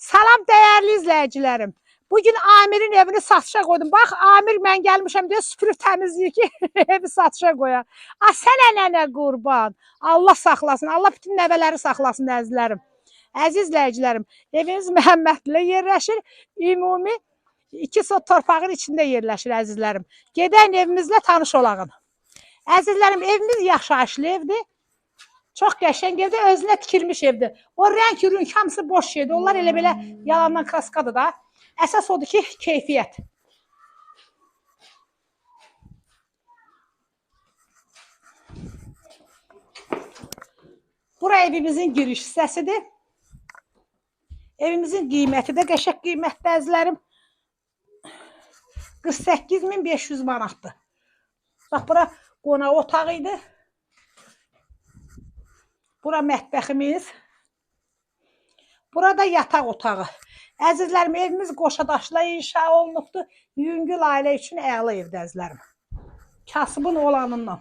Salam değerli izləyicilərim. Bugün Amir'in evini satışa koydum. Bax Amir mən gəlmişəm deyə süpürüb təmizləyir ki evi satışa qoya. A sənə nənə qurban. Allah saxlasın. Allah bütün nəvələri saxlasın əzizlərim. Əziz izləyicilərim, eviniz Məhəmmədlə yerləşir. Ümumi 2 sot torpağın içində yerləşir əzizlərim. Gedən evimizlə tanış olağın. Əzizlərim, evimiz yaşayışlı evdir. Çox qəşəng evdir, özünə tikilmiş evdir. O rəng ürün hamısı boş şeydir. Onlar elə belə yalandan kraskadır da. Əsas odur ki, keyfiyyət. Bura evimizin giriş hissəsidir. Evimizin qiyməti də qəşəng qiymətli əzizlərim. 48.500 manatdır. Bax, bura qonaq otağı idi. Bura mətbəximiz. Burada yataq otağı. Əzizlərim, evimiz qoşadaşla inşa olunubdur. Yüngül ailə üçün əla evdir əzizlərim. Kasıbın olanından.